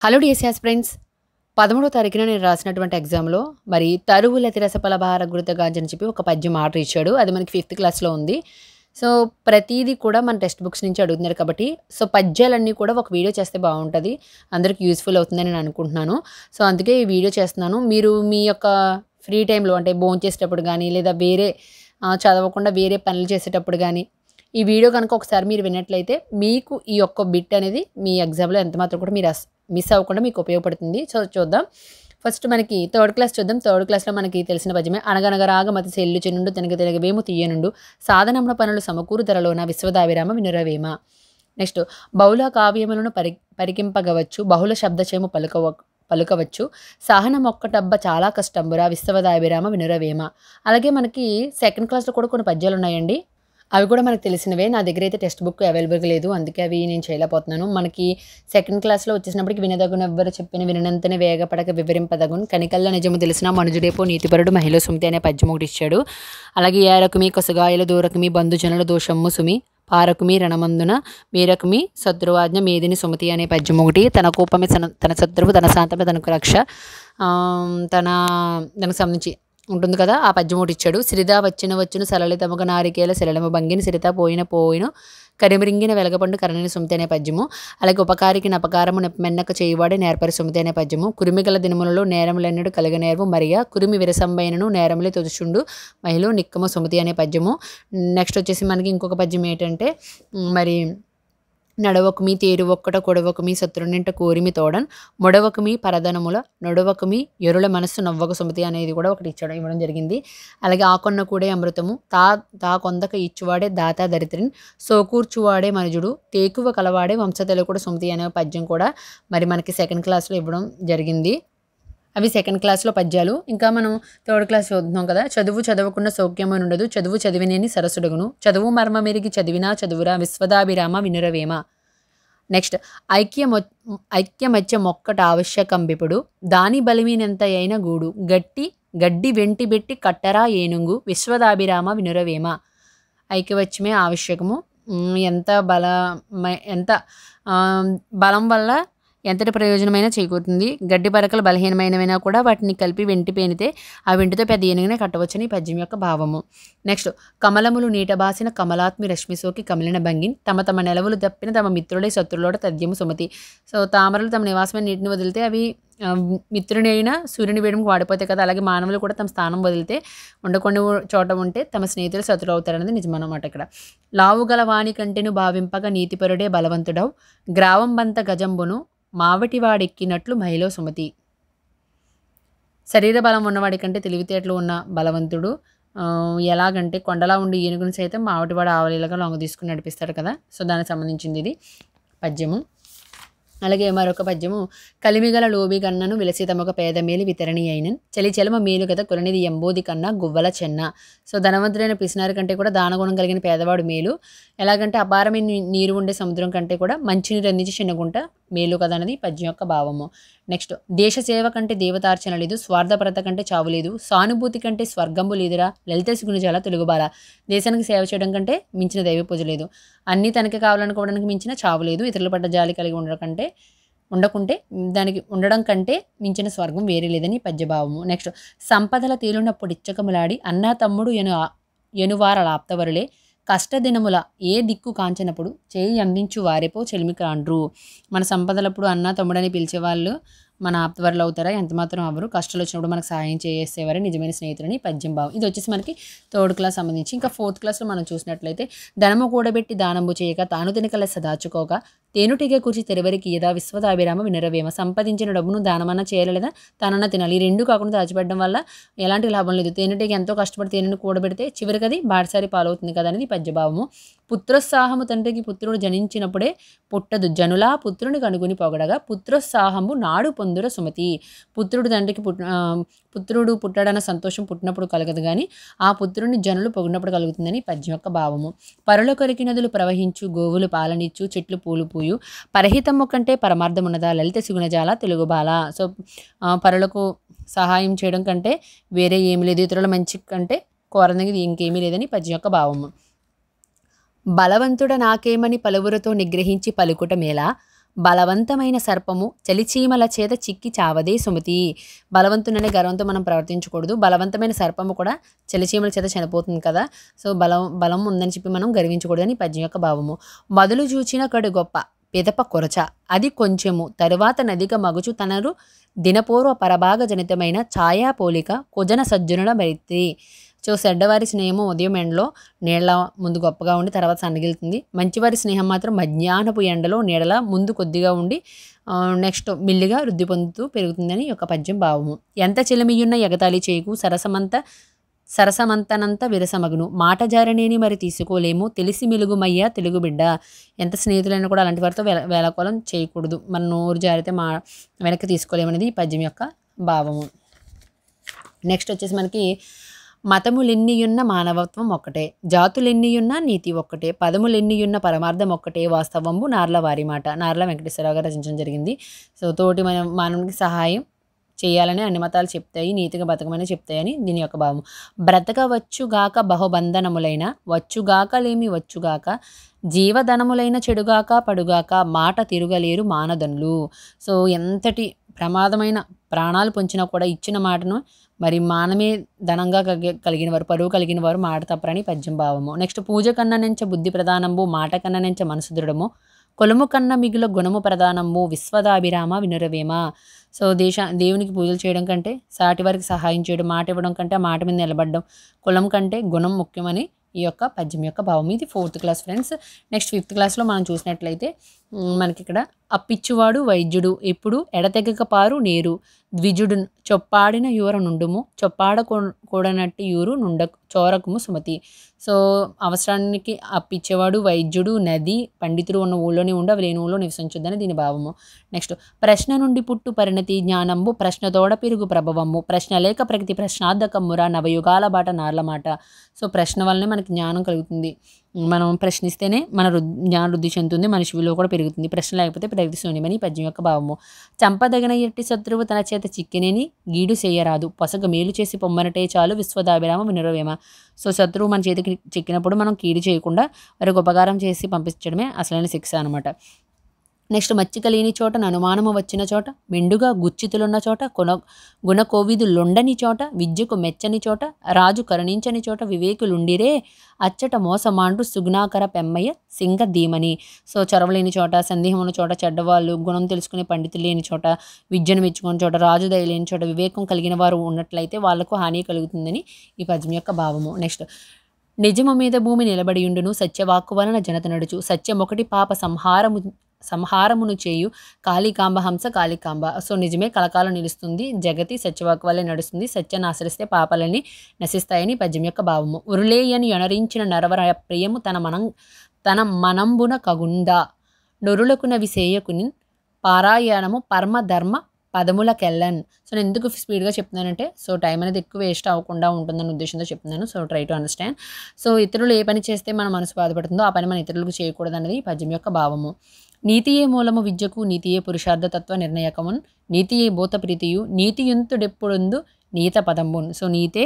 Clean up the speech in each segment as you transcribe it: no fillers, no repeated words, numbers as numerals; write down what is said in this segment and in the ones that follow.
Hello DSR friends 13వ తారీఖున నేను రాసినటువంటి ఎగ్జామ్లో మరి తరువుల తిరస పలభార గురుతగాంచి అని చెప్పి ఒక పద్యం ఆర్డర్ ఇచ్చాడు. అది మనకి 5th క్లాస్లో ఉంది. సో ప్రతిదీ కూడా మన టెక్స్ట్ బుక్స్ నుంచి అడుగుతున్నారు కాబట్టి సో పద్యాలన్నీ కూడా ఒక వీడియో చేస్తే బాగుంటుంది, అందరికి యూస్ఫుల్ అవుతుందని నేను అనుకుంటున్నాను. సో అందుకే ఈ వీడియో చేస్తున్నాను. మీరు మీ యొక్క ఫ్రీ టైంలో అంటే భోంచేసేటప్పుడు కానీ లేదా వేరే చదవకుండా వేరే పనులు చేసేటప్పుడు కానీ ఈ వీడియో కనుక ఒకసారి మీరు విన్నట్లయితే మీకు ఈ యొక్క బిట్ అనేది మీ ఎగ్జామ్లో ఎంత మాత్రం కూడా మీరు మిస్ అవ్వకుండా మీకు ఉపయోగపడుతుంది. సో చూద్దాం. ఫస్ట్ మనకి 3rd క్లాస్ చూద్దాం. 3rd క్లాస్లో మనకి తెలిసిన పద్యమే. అనగనగ రాగమతి సెల్లు చెన్నుండు తెనగ తెనగవేము తీయనుండు సాధనమున పనులు సమకూరు ధరలోన విశ్వదావిరామ వినురవేమ. నెక్స్ట్ బహుళ కావ్యములను పరికింపగవచ్చు బహుళ శబ్దచేము పలుకవచ్చు సహనం ఒక్కటబ్బ చాలా కష్టంబురా విశ్వదావిరామ వినురవేమ. అలాగే మనకి 2nd క్లాస్లో కూడా కొన్ని పద్యాలు ఉన్నాయండి. అవి కూడా మనకు తెలిసినవే. నా దగ్గర అయితే టెక్స్ట్ బుక్ అవైలబుల్గా లేదు, అందుకే అవి నేను చేయలేకపోతున్నాను. మనకి 2nd క్లాస్లో వచ్చేసినప్పటికి వినదగును ఎవ్వరు చెప్పిన వినంతనే వేగపడక వివరింపదగును కనికల్ల నిజము తెలిసిన మనుజుడేపో నీతిపరుడు మహిళ సుమతి అనే పద్యం ఒకటి ఇచ్చాడు. అలాగే ఏరకుమి కొసగాయల దూరకుమి బంధుజనుల దోషమ్ము సుమి పారకుమి రణమందున మీరకుమి శత్రువాజ్ఞ మేదిని సుమతి అనే పద్యం ఒకటి. తన కోపమే తన శత్రువు తన శాంతమే తనకు రక్ష దానికి సంబంధించి ఉంటుంది కదా, ఆ పద్యం ఒకటి ఇచ్చాడు. సిరిదా వచ్చును సరళితముగ నారికేల శిలము భంగిని సిరిత పోయిన కరిమిరింగిన వెలగపండు కరణిని సుమతి అనే పద్యము. అలాగే ఉపకారికి నపకారము మెన్నక చేయువాడే నేర్పరి సుమతి అనే పద్యము. కురిమిగల దినములలో నేరములెన్నడు కలగనేర్వు మరియా కురిమి విరసంబైనను నేరములే తొదుచుండు మహిళ నిక్కము సుమతి అనే పద్యము. నెక్స్ట్ వచ్చేసి మనకి ఇంకొక పద్యం ఏంటంటే మరి నడవకుమి తేరు ఒక్కట కొడవకుమి శత్రునింట కోరిమి తోడన్ మొడవకుమి పరధనముల నొడవకుమి ఎరుల మనస్సు నవ్వక సుమతి అనేది కూడా ఒకటి ఇవ్వడం జరిగింది. అలాగే ఆకొన్న కూడే అమృతము తా కొందక ఇచ్చువాడే దాతా దరిద్రిన్ సోకూర్చువాడే మనుజుడు తేకువ కలవాడే వంశతెలకుడు సుమతి అనే పద్యం కూడా మరి మనకి 2nd క్లాస్లో ఇవ్వడం జరిగింది. అవి 2nd క్లాస్లో పద్యాలు. ఇంకా మనం 3rd క్లాస్ చదువుతున్నాం కదా. చదువుకున్న సౌఖ్యము ఉండదు చదువు చదివినేని సరసుడుగును చదువు మర్మ మెరిగి చదివినా చదువురా విశ్వదాభిరామ వినురవేమ. నెక్స్ట్ ఐక్యమత్య మొక్కట ఆవశ్యకంబిపుడు దాని బలిమీనెంత అయిన గూడు గడ్డి వెంటి బెట్టి కట్టరా ఏనుగు విశ్వదాభిరామ వినురవేమ. ఐక్యవత్యమే ఆవశ్యకము. ఎంత బలం వల్ల ఎంతటి ప్రయోజనమైనా చేకూరుతుంది. గడ్డి పరకలు బలహీనమైనవైనా కూడా వాటిని కలిపి వెంటి పేనితే ఆ వెంటితో పెద్ద ఏనుగునే కట్టవచ్చని ఈ పద్యం యొక్క భావము. నెక్స్ట్ కమలములు నీట బాసిన కమలాత్మి రశ్మిసోకి కమలిన భంగిన్ తమ నెలవులు తప్పిన తమ మిత్రుడే శత్రులోడ తద్యము సుమతి. సో తామరలు తమ నివాసమైన నీటిని వదిలితే అవి మిత్రుని అయినా సూర్యుని వేయడానికి వాడిపోతాయి కదా, అలాగే మానవులు కూడా తమ స్థానం వదిలితే ఉండకొండి చోట ఉంటే తమ స్నేహితులు శత్రులు అవుతారనేది నిజమన్నమాట. ఇక్కడ లావుగల వాణి కంటెను భావింపగా నీతిపరుడే బలవంతుడవు గ్రావం బంత గజంబును మావటివాడెక్కినట్లు మహిళ సుమతి. శరీర బలం ఉన్నవాడి కంటే తెలివితేటలు ఉన్న బలవంతుడు ఎలాగంటే కొండలా ఉండి ఏనుగుని సైతం మావటివాడు ఆవలీలుగా లొంగ తీసుకుని నడిపిస్తాడు కదా. సో దానికి సంబంధించింది ఇది పద్యము. అలాగే మరొక పద్యము కలిమిగల లోబి కన్నను విలసి తమొక పేదమేలి వితరణి అయినన్ చలిచలమ మేలు కదా కొలనిది ఎంబోది కన్నా గువ్వల చెన్న. సో ధనవంతుడైన పిసినారి కంటే కూడా దానగుణం కలిగిన పేదవాడు మేలు. ఎలాగంటే అపారమైన నీరు ఉండే సముద్రం కంటే కూడా మంచినీరు అందించి చిన్నగుంట మేలు కదా అనేది పద్యం యొక్క భావము. నెక్స్ట్ దేశ సేవ కంటే దేవతార్చన లేదు స్వార్థపరత కంటే చావు లేదు సానుభూతి కంటే స్వర్గంబు లేదురా లలిత సుగుణజాల తెలుగుబాల. దేశానికి సేవ చేయడం కంటే మించిన దైవ పూజ లేదు, అన్నీ తనకి కావాలనుకోవడానికి మించిన చావు లేదు, ఇతరుల పట్ల జాలి కలిగి ఉండకుంటే దానికి ఉండడం కంటే మించిన స్వర్గం వేరే లేదని పద్యభావము. నెక్స్ట్ సంపదల తేలునప్పుడు ఇచ్చకములాడి అన్నా తమ్ముడు ఎనువారలాప్తవరులే కష్టదినముల ఏ దిక్కు కాంచినప్పుడు చేయి అందించు వారేపో చెలిమికాండ్రు. మన సంపదలప్పుడు అన్న తమ్ముడని పిలిచేవాళ్ళు మన ఆప్తవరులు అవుతారా? ఎంత మాత్రం అవరు. కష్టాలు వచ్చినప్పుడు మనకు సహాయం చేసేవారే నిజమైన స్నేహితులని పద్యం భావం. ఇది వచ్చేసి మనకి 3rd క్లాస్ సంబంధించి. ఇంకా 4th క్లాస్లో మనం చూసినట్లయితే ధనము కూడబెట్టి దానము చేయక తాను తినకల సదాచుకోక తేనుటిగా కూర్చి తెరవరికి యదా విశ్వదాభిరామ వినరవేమ. సంపాదించిన డబ్బును దానమన్నా చేయాలి లేదా తానన్నా తినాలి. ఈ రెండు కాకుండా దాచిపెట్టడం వల్ల ఎలాంటి లాభం లేదు. తేనెటీగ ఎంతో కష్టపడి తేనెను కూడబెడితే చివరికి అది బాటసారి పాలవుతుంది కదా అనేది పద్యభావము. పుత్రోత్సాహము తండ్రికి పుత్రుడు జనించినప్పుడే పుట్టదు జనులా పుత్రుని కనుగొని పొగడగా పుత్రోత్సాహము నాడు పొందుర సుమతి. పుత్రుడు తండ్రికి పుత్రుడు పుట్టాడన్న సంతోషం పుట్టినప్పుడు కలగదు కానీ ఆ పుత్రుడిని జనులు పొగిడినప్పుడు కలుగుతుందని పద్యం యొక్క భావము. పరుల కొరికి నదులు ప్రవహించు గోవులు పాలనిచ్చు చెట్లు పూలు పూయు పరహితము కంటే పరమార్థమున్నదా లలిత సుగుణజాల తెలుగు బాల. సో పరులకు సహాయం చేయడం కంటే వేరే ఏమి లేదు, ఇతరుల మంచి కంటే కోరదగినది ఇంకేమీ లేదని పద్యం యొక్క భావము. బలవంతుడ నాకేమని పలువురితో నిగ్రహించి పలుకుట మేళ బలవంతమైన సర్పము చలిచీమల చేత చిక్కి చావదే సుమతి. బలవంతుననే గర్వంతో మనం ప్రవర్తించకూడదు. బలవంతమైన సర్పము కూడా చలిచీమల చేత చనిపోతుంది కదా. సో బలం ఉందని చెప్పి మనం గర్వించకూడదని పద్యం యొక్క భావము. మొదలు చూచిన కడు గొప్ప పిదప కొరచ అది కొంచెము తరువాత నదిగా మగుచు తనరు దినపూర్వ పరభాగ జనితమైన ఛాయా పోలిక కుజన సజ్జనుల మైత్రి. సో చెడ్డవారి స్నేహము ఉదయం ఎండలో నీళ్ళ ముందు గొప్పగా ఉండి తర్వాత సన్నగిలుతుంది. మంచివారి స్నేహం మాత్రం మధ్యాహ్నపు ఎండలో నీడల ముందు కొద్దిగా ఉండి నెక్స్ట్ మిల్లిగా వృద్ధి పొందుతూ పెరుగుతుందని యొక్క పద్యం భావము. ఎంత చిలమియున్న ఎగతాళి చేయకు సరసమంతనంత విరసమగును మాట జారనేని మరి తీసుకోలేము తెలిసి మెలుగుమయ్యా తెలుగు బిడ్డ. ఎంత స్నేహితులైనా కూడా అలాంటి వారితో వేళకోళం చేయకూడదు. మన నోరు జారితే వెనక్కి తీసుకోలేమనేది ఈ పద్యం యొక్క భావము. నెక్స్ట్ వచ్చేసి మనకి మతములెన్నియున్న మానవత్వం ఒక్కటే జాతులెన్నియున్న నీతి ఒక్కటే పదములెన్నియున్న పరమార్థం ఒక్కటే వాస్తవంబు నార్ల వారి మాట. నార్ల వెంకటేశ్వరరావు గారు రచించడం జరిగింది. సో తోటి మానవునికి సహాయం చేయాలని అన్ని మతాలు చెప్తాయి, నీతిగా బతకమని చెప్తాయని దీని యొక్క భావం. బ్రతకవచ్చుగాక బహుబంధనములైన వచ్చుగాకలేమి వచ్చుగాక జీవధనములైన చెడుగాక పడుగాక మాట తిరుగలేరు మానదనులు. సో ఎంతటి ప్రమాదమైన ప్రాణాలు పొంచినా కూడా ఇచ్చిన మాటను మరి మానమే ధనంగా కలిగిన వారు పరువు కలిగిన వారు మాట తప్పరని పద్యం భావము. నెక్స్ట్ పూజ కన్నా నెంచ బుద్ధి ప్రధానంబు మాట కన్నా నెంచ మనసు దృఢము కొలుము కన్న మిగుల గుణము ప్రధానము విశ్వదాభిరామ వినురవేమ. సో దేవునికి పూజలు చేయడం కంటే సాటి వారికి సహాయం చేయడం, మాట ఇవ్వడం కంటే ఆ మాట మీద నిలబడడం, కులం కంటే గుణం ముఖ్యమని ఈ యొక్క పద్యం యొక్క భావం. ఇది 4th class friends. Next 5th క్లాస్లో మనం చూసినట్లయితే మనకి ఇక్కడ అప్పిచ్చువాడు వైద్యుడు ఎప్పుడు ఎడతెగక పారు నేరు ద్విజుడు చొప్పాడిన యూర నుండుము చొప్పాడకూడనట్టి యూరు చోరకుము సుమతి. సో అవసరానికి అప్పిచ్చేవాడు వైద్యుడు నది పండితుడు ఉన్న ఊళ్ళోనే ఉండి అవి లేని ఊళ్ళో నివసించొద్దని దీని భావము. నెక్స్ట్ ప్రశ్న నుండి పుట్టు పరిణతి జ్ఞానంబు ప్రశ్నతోడ పెరుగు ప్రభవము ప్రశ్న లేక ప్రగతి ప్రశ్నార్థకమ్మురా నవయుగాల బాట నార్ల మాట. సో ప్రశ్న వల్లనే మనకి జ్ఞానం కలుగుతుంది. మనం ప్రశ్నిస్తేనే మన జ్ఞాన వృద్ధి చెందుతుంది, మనిషి విలువ కూడా పెరుగుతుంది. ప్రశ్న లేకపోతే ప్రగతి శూన్యమని పద్యం యొక్క భావము. చంపదగిన ఎట్టి శత్రువు తన చేత చిక్కినేని గీడు చేయరాదు పొసగ మేలు చేసి పొమ్మనటే చాలు విశ్వదాభిరామ వినురవేమ. సో శత్రువు మన చేతికి చిక్కినప్పుడు మనం కీడు చేయకుండా వారికి ఉపకారం చేసి పంపించడమే అసలైన శిక్ష అనమాట. నెక్స్ట్ మచ్చిక లేని చోట అనుమానము వచ్చిన చోట మెండుగా గుచ్చితులున్న చోట గుణకోవిదు లొండని చోట విద్యకు మెచ్చని చోట రాజు కరుణించని చోట వివేకులుండిరే అచ్చట మోసమాండ్రు సుగుణాకర పెమ్మయ్య సింగ ధీమని. సో చొరవలేని చోట సందేహం ఉన్న చోట చెడ్డవాళ్ళు గుణం తెలుసుకునే పండితులు లేని చోట విద్యను మెచ్చుకునే చోట రాజు దయ లేని చోట వివేకం కలిగిన వారు ఉన్నట్లయితే వాళ్లకు హాని కలుగుతుందని ఈ పద్యం యొక్క భావము. నెక్స్ట్ నిజము మీద భూమి నిలబడియుండును సత్యవాక్కు వలన జనత నడుచు సత్యమొకటి పాప సంహారమును చేయు కాళికాంబ హంస కాళికాంబ. సో నిజమే కలకాలం నిలుస్తుంది, జగతి సత్యవాక్ వల్లే నడుస్తుంది, సత్యాన్ని ఆశ్రయిస్తే పాపాలని నశిస్తాయని పద్యం యొక్క భావము. ఉరులేయని యొనరించిన నరవర ప్రియము తన మనంబున కగుందా నొరులకున విసేయకుని పారాయణము పరమధర్మ పదములకెళ్ళన్. సో నేను ఎందుకు స్పీడ్గా చెప్తున్నానంటే సో టైం అనేది ఎక్కువ వేస్ట్ అవ్వకుండా ఉంటుందన్న ఉద్దేశంతో చెప్తున్నాను. So try to understand. So ఇతరులు ఏ పని చేస్తే మన మనసు బాధపడుతుందో ఆ పని మన ఇతరులకు చేయకూడదు అనేది ఈ పద్యం యొక్క భావము. నీతియే మూలము విద్యకు నీతియే పురుషార్థతత్వ నిర్ణయకమున్ నీతియే భూత ప్రీతియు నీతియుంతుడెప్పుడుందు నీత పదంబున్. సో నీతే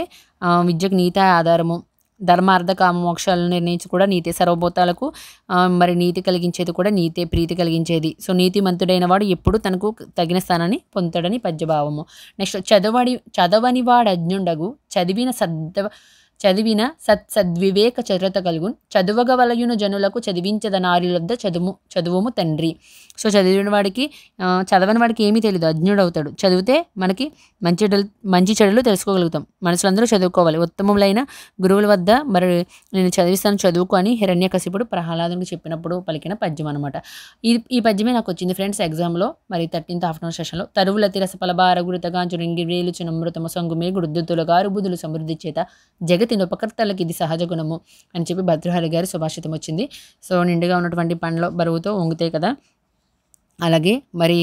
విద్యకు నీతే ఆధారము, ధర్మార్థ కామ మోక్షాలను నిర్ణయించి కూడా నీతే సర్వభూతాలకు మరి నీతి కలిగించేది కూడా నీతే ప్రీతి కలిగించేది. సో నీతిమంతుడైన వాడు ఎప్పుడు తనకు తగిన స్థానాన్ని పొందుతాడని పద్యభావము. నెక్స్ట్ చదవని వాడు అజ్ఞుండగు చదివిన సద్వివేక చతురత కలుగున్ చదువగ వలయున జనులకు చదివించద నారిలొద్ద చదువుము తండ్రి. సో చదివిన వాడికి చదవని వాడికి ఏమీ తెలియదు, అజ్ఞుడు అవుతాడు. చదివితే మనకి మంచి చెడులు తెలుసుకోగలుగుతాం. మనుషులందరూ చదువుకోవాలి. ఉత్తమములైన గురువుల వద్ద మరి నేను చదివిస్తాను చదువుకు అని హిరణ్యకశిపుడు ప్రహ్లాదునికి చెప్పినప్పుడు పలికిన పద్యం అనమాట. ఈ పద్యమే నాకు వచ్చింది ఫ్రెండ్స్ ఎగ్జామ్లో. మరి 13th ఆఫ్టర్నూన్ సెషన్లో తరువుల తిరస పలబార గురితగాంచు రింగిరేలు చినమృతము సంగుమే గుడుద్దులుగారు బుధులు సమృద్ధి చేత జగతినుపకర్తలకు ఇది సహజ గుణము అని చెప్పి భద్రహరి గారి సుభాషితం వచ్చింది. సో నిండుగా ఉన్నటువంటి పండ్ల బరువుతో వంగుతాయి కదా. అలాగే మరి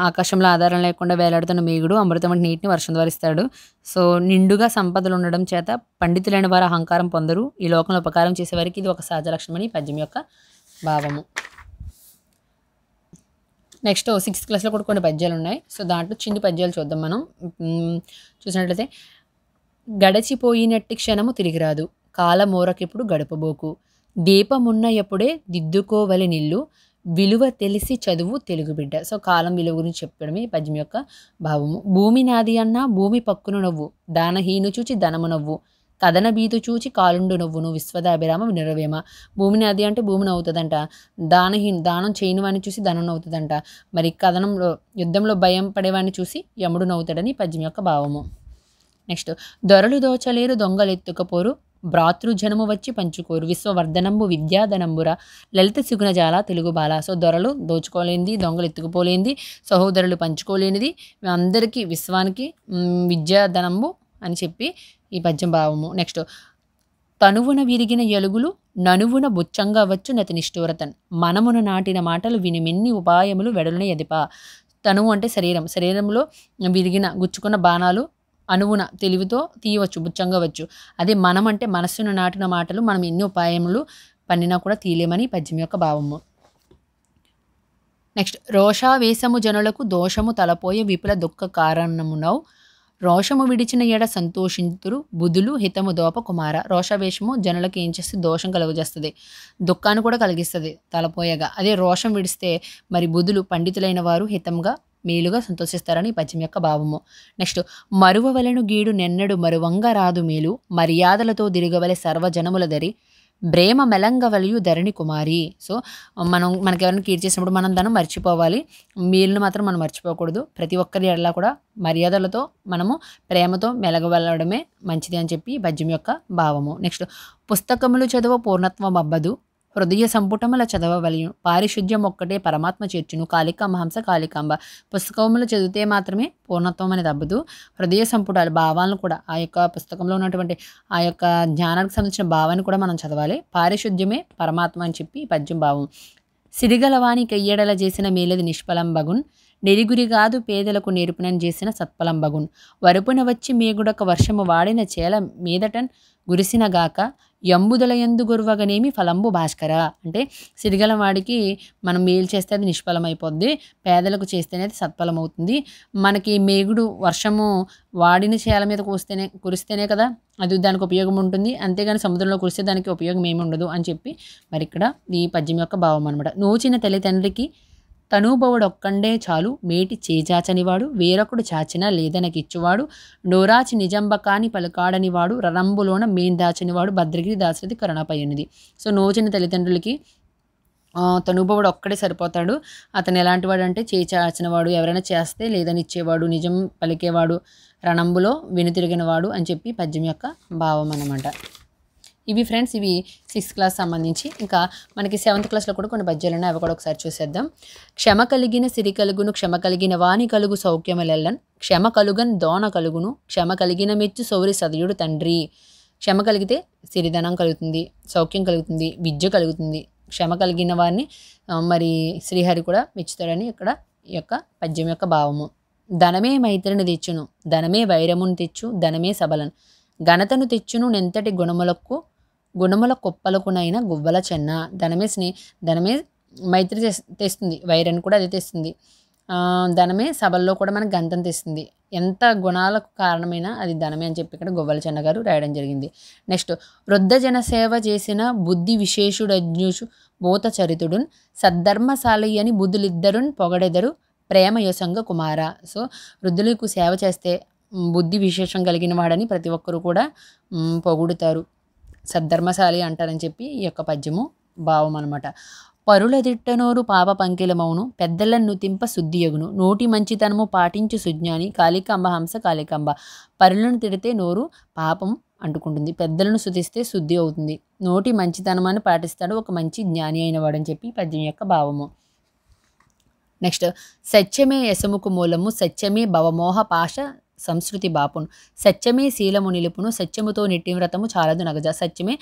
ఆకాశంలో ఆధారం లేకుండా వేలాడుతున్న మేఘుడు అమృతం వంటి నీటిని వర్షం ద్వారా ఇస్తాడు. సో నిండుగా సంపదలు ఉండడం చేత పండితులైన వారు అహంకారం పొందరు. ఈ లోకంలో ఉపకారం చేసేవారికి ఇది ఒక సహజ లక్షణమని పద్యం యొక్క భావము. నెక్స్ట్ 6th క్లాస్లో కూడా కొన్ని పద్యాలు ఉన్నాయి. సో దాంట్లో చిన్ని పద్యాలు చూద్దాం మనం. చూసినట్లయితే గడచిపోయినట్టి క్షణము తిరిగిరాదు కాలమూరకెప్పుడు గడపబోకు దీపమున్న ఎప్పుడే దిద్దుకోవలి నిల్లు విలువ తెలిసి చదువు తెలుగు బిడ్డ. సో కాలం విలువ గురించి చెప్పడమే ఈ పద్యం యొక్క భావము. భూమి నాది అన్నా భూమి పక్కును నవ్వు, దానహీను చూచి ధనము నవ్వు, కథన భీతు చూచి కాలుండు నవ్వును, విశ్వదాభిరామ వినురవేమ. భూమి నాది అంటే భూమి నవ్వుతుందంట, దానం చేయని వాడిని చూసి ధనం నవ్వుతుందంట, మరి కథనంలో యుద్ధంలో భయం పడేవాడిని చూసి యముడు నవ్వుతాడని పద్యం యొక్క భావము. నెక్స్ట్, దొరలు దోచలేరు దొంగలెత్తుకపోరు, భ్రాతృజనము వచ్చి పంచుకోరు, విశ్వవర్ధనంబు విద్యాధనంబుర, లలిత సుగుణజాల తెలుగు బాల. సో దొరలు దోచుకోలేనిది, దొంగలు ఎత్తుకుపోలేనిది, సహోదరులు పంచుకోలేనిది, అందరికీ విశ్వానికి విద్యాధనంబు అని చెప్పి ఈ పద్యం భావము. నెక్స్ట్, తనువున విరిగిన ఎలుగులు ననువున బుచ్చంగా వచ్చు నతి నిష్ఠూరతన్, మనమున నాటిన మాటలు వినిమెన్ని ఉపాయములు వెడలున ఎదిప. తనువు అంటే శరీరం, శరీరంలో విరిగిన గుచ్చుకున్న బాణాలు అనువున తెలివితో తీయవచ్చు, బుచ్చంగవచ్చు. అదే మనం అంటే మనస్సును నాటిన మాటలు మనం ఎన్ని ఉపాయములు పన్నినా కూడా తీయలేమని పద్యం యొక్క భావము. నెక్స్ట్, రోషావేశము జనులకు దోషము తలపోయే విపుల దుఃఖ కారణమునవు, రోషము విడిచిన ఎడ సంతోషింతురు బుధులు హితము దోప కుమార. రోషావేషము జనులకు ఏం చేస్తే దోషం కలుగజేస్తుంది, దుఃఖాన్ని కూడా కలిగిస్తుంది తలపోయగా. అదే రోషం విడిస్తే మరి బుధులు పండితులైన వారు హితంగా మేలుగా సంతోషిస్తారని పద్యం యొక్క భావము. నెక్స్ట్, మరువవలను గీడు నెన్నడు మరువంగా రాదు మేలు, మర్యాదలతో దిరగవలె సర్వజనముల దరి, బ్రేమ మెలంగవలియు ధరణి కుమారి. సో మనకి ఎవరైనా కీడు చేసినప్పుడు మనం దాన్ని మర్చిపోవాలి, మేలును మాత్రం మనం మర్చిపోకూడదు. ప్రతి ఒక్కరి ఎడలా కూడా మర్యాదలతో మనము ప్రేమతో మెలగవలడమే మంచిది అని చెప్పి పద్యం యొక్క భావము. నెక్స్ట్, పుస్తకములు చదువు పూర్ణత్వం అబ్బదు, హృదయ సంపుటముల చదవవలయును, పారిశుద్ధ్యం ఒక్కటే పరమాత్మ చేర్చును, కాళికాంబ హంస కాళికాంబ. పుస్తకములు చదివితే మాత్రమే పూర్ణత్వం అనేది అబ్బదు, హృదయ సంపుటాలు భావాలను కూడా ఆ యొక్క పుస్తకంలో ఉన్నటువంటి ఆ యొక్క జ్ఞానానికి సంబంధించిన భావాన్ని కూడా మనం చదవాలి. పారిశుద్ధ్యమే పరమాత్మ అని చెప్పి పద్యం భావం. సిరిగలవాని కయ్యడల చేసిన మేలది నిష్ఫలం బగున్, నెరిగురి కాదు పేదలకు నేర్పునని చేసిన సత్ఫలం బగున్, వరుపున వచ్చి మేగుడక వర్షము వాడిన చేల మీదటన్ గురిసినగాక, ఎంబుదలయందు గురువగనేమి ఫలంబు భాస్కర. అంటే సిరిగల వాడికి మనం మేలు చేస్తే అది నిష్ఫలం అయిపోద్ది, పేదలకు చేస్తేనే అది సత్ఫలం అవుతుంది. మనకి మేగుడు వర్షము వాడిన చేల మీద కురిస్తేనే కదా అది దానికి ఉపయోగం ఉంటుంది, అంతేగాని సముద్రంలో కురిస్తే దానికి ఉపయోగం ఏమి ఉండదు అని చెప్పి మరి ఇక్కడ ఈ పద్యం యొక్క భావం అనమాట. నోచిన తల్లిదండ్రికి తనూబవుడొక్కండే చాలు, మేటి చేజాచనివాడు, వేరొకడు చాచినా లేదనకిచ్చువాడు, నోరాచి నిజంబకాని పలుకాడనివాడు, రణంబులోన మేన్ దాచనివాడు, భద్రగిరి దాశరథి కరుణాపయ్యనిది. సో నోచిన తల్లిదండ్రులకి తనూబవుడు ఒక్కడే సరిపోతాడు. అతను ఎలాంటి వాడు అంటే చేచాచిన వాడు, ఎవరైనా చేస్తే లేదని ఇచ్చేవాడు, నిజం పలికేవాడు, రణంబులో వెనుతిరిగినవాడు అని చెప్పి పద్యం యొక్క భావం అన్నమాట. ఇవి ఫ్రెండ్స్, ఇవి 6th క్లాస్ సంబంధించి. ఇంకా మనకి 7th క్లాస్లో కూడా కొన్ని పద్యాలు ఉన్నాయి, అవి కూడా ఒకసారి చూసేద్దాం. క్షమ కలిగిన సిరి కలుగును, క్షమ కలిగిన వాణి కలుగు సౌఖ్యములెల్లన్, క్షమ కలుగన్ దోన కలుగును, క్షమ కలిగిన మెచ్చు సౌరి సదయుడు తండ్రి. క్షమ కలిగితే సిరిధనం కలుగుతుంది, సౌఖ్యం కలుగుతుంది, విద్య కలుగుతుంది. క్షమ కలిగిన వారిని మరి శ్రీహరి కూడా మెచ్చుతాడని ఇక్కడ ఈ యొక్క పద్యం యొక్క భావము. ధనమే మైత్రిని తెచ్చును, ధనమే వైరమును తెచ్చు, ధనమే సబలను, ఘనతను తెచ్చును నెంతటి గుణముల కుప్పలకునైనా గువ్వల చెన్న. ధనమే మైత్రి తెస్తుంది, వైరని కూడా అది తెస్తుంది. ధనమే సభల్లో కూడా మనకు గంతం తెస్తుంది. ఎంత గుణాలకు కారణమైనా అది ధనమే అని చెప్పి ఇక్కడ గువ్వల చెన్న గారు రాయడం జరిగింది. నెక్స్ట్, వృద్ధ జనసేవ చేసిన బుద్ధి విశేషుడజ్ఞుషు భూత చరితుడున్, సద్ధర్మశాలి అని బుద్ధులిద్దరున్ పొగడెదరు, ప్రేమ యోసంగ కుమార. సో వృద్ధులకు సేవ చేస్తే బుద్ధి విశేషం కలిగిన వాడని ప్రతి ఒక్కరు కూడా పొగుడుతారు, సద్ధర్మశాలి అంటారని చెప్పి ఈ యొక్క పద్యము భావం అనమాట. పరుల దిట్టనోరు పాప పంకిలమౌను, పెద్దలను నుతింప శుద్ధియగును, నోటి మంచితనము పాటించు సుజ్ఞాని, కాళికాంబ హంస కాళికాంబ. పరులను తిడితే నోరు పాపం అంటుకుంటుంది, పెద్దలను శుద్ధిస్తే శుద్ధి అవుతుంది, నోటి మంచితనమాన్ని పాటిస్తాడు ఒక మంచి జ్ఞాని అయిన వాడని చెప్పి పద్యం యొక్క భావము. నెక్స్ట్, సత్యమే యశముకు మూలము, సత్యమే భవమోహ పాశ సంస్కృతి బాపును, సత్యమే శీలము నిలుపును, సత్యముతో నిట్టి వ్రతము చాలదు నగజ. సత్యమే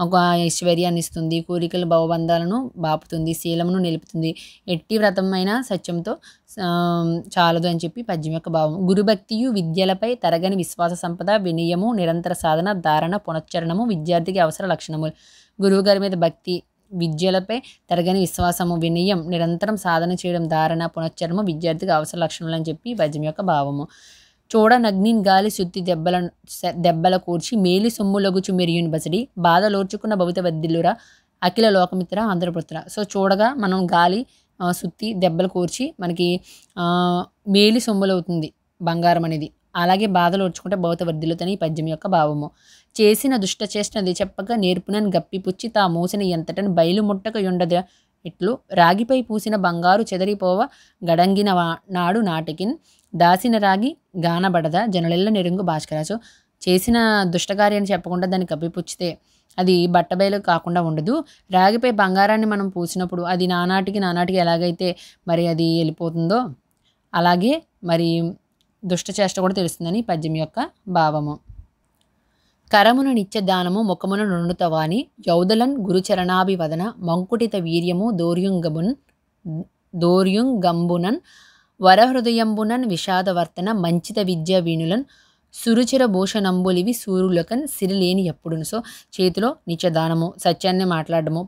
ఒక ఐశ్వర్యాన్ని ఇస్తుంది, కోరికల భవబంధాలను బాపుతుంది, శీలమును నిలుపుతుంది, ఎట్టి వ్రతమైన సత్యంతో చాలదు అని చెప్పి పద్యం యొక్క భావం. గురుభక్తియు విద్యలపై తరగని విశ్వాస సంపద, వినయము, నిరంతర సాధన, ధారణ, పునశ్చరణము విద్యార్థికి అవసర లక్షణములు. గురువుగారి మీద భక్తి, విద్యలపై తరగని విశ్వాసము, వినయం, నిరంతరం సాధన చేయడం, ధారణ, పునశ్చరణము విద్యార్థికి అవసర లక్షణములు అని చెప్పి పద్యం యొక్క భావము. చూడనగ్నిన్ గాలి సుత్తి దెబ్బల కూర్చి మేలి సొమ్ములగుచు మెరియున్ బసడి, బాధలోర్చుకున్న భవిత వద్దిల్లురా, అఖిల లోకమిత్ర ఆంధ్రపుత్ర. సో చూడగా మనం గాలి సుత్తి దెబ్బలు కూర్చి మనకి మేలి సొమ్ములవుతుంది బంగారం అనేది. అలాగే బాధలు ఓర్చుకుంటే భౌత వర్ధిల్లుతని ఈ పద్యం యొక్క భావము. చేసిన దుష్ట చేసినది చెప్పగా నేర్పునని గప్పిపుచ్చి తా మూసిన ఎంతటని బయలు ముట్టక ఉండదు ఇట్లు రాగిపై పూసిన బంగారు చెదరిపోవ గడంగిన నాడు నాటికిన్ దాసిన రాగి గానబడద జనలెల్ల నెరుంగు భాస్కర. సో చేసిన దుష్టకార్యాన్ని చెప్పకుండా దాన్ని కప్పిపుచ్చితే అది బట్టబయలు కాకుండా ఉండదు. రాగిపై బంగారాన్ని మనం పూసినప్పుడు అది నానాటికి ఎలాగైతే మరి అది వెళ్ళిపోతుందో అలాగే మరి దుష్ట చేష్ట కూడా తెలుస్తుందని పద్యం యొక్క భావము. కరమున నిత్య దానము ముఖమున నుండుతవాని యౌదలన్ గురుచరణాభివదన మంకుటిత వీర్యము దోర్యుంగంబునన్ వరహృదయంబునన్ విషాదవర్తన మంచిత విద్య వీణులన్ సురుచిర భూషణంబులివి సూర్యులకన్ సిరిలేని ఎప్పుడును. సో చేతిలో నిత్యదానము, సత్యాన్ని మాట్లాడము,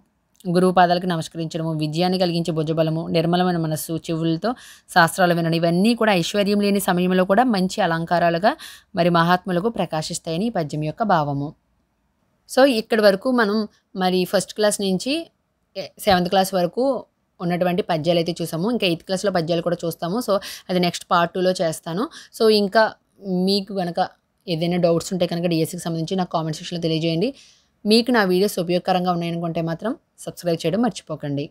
గురువు పాదాలకు నమస్కరించడము, విజయాన్ని కలిగించే భుజబలము, నిర్మలమైన మనస్సు, చెవులతో శాస్త్రాలు వినడం, ఇవన్నీ కూడా ఐశ్వర్యం లేని సమయంలో కూడా మంచి అలంకారాలుగా మరి మహాత్ములకు ప్రకాశిస్తాయని ఈ పద్యం యొక్క భావము. సో ఇక్కడి వరకు మనం మరి ఫస్ట్ క్లాస్ నుంచి 7th క్లాస్ వరకు ఉన్నటువంటి పద్యాలు అయితే చూసాము. ఇంకా 8th క్లాస్లో పద్యాలు కూడా చూస్తాము. సో అది నెక్స్ట్ పార్ట్ 2లో చేస్తాను. సో ఇంకా మీకు కనుక ఏదైనా డౌట్స్ ఉంటే కనుక డిఎస్సికి సంబంధించి నాకు కామెంట్ సెక్షన్లో తెలియజేయండి. మీకు నా వీడియోస్ ఉపయోగకరంగా ఉన్నాయనుకుంటే మాత్రం సబ్స్క్రైబ్ చేయడం మర్చిపోకండి.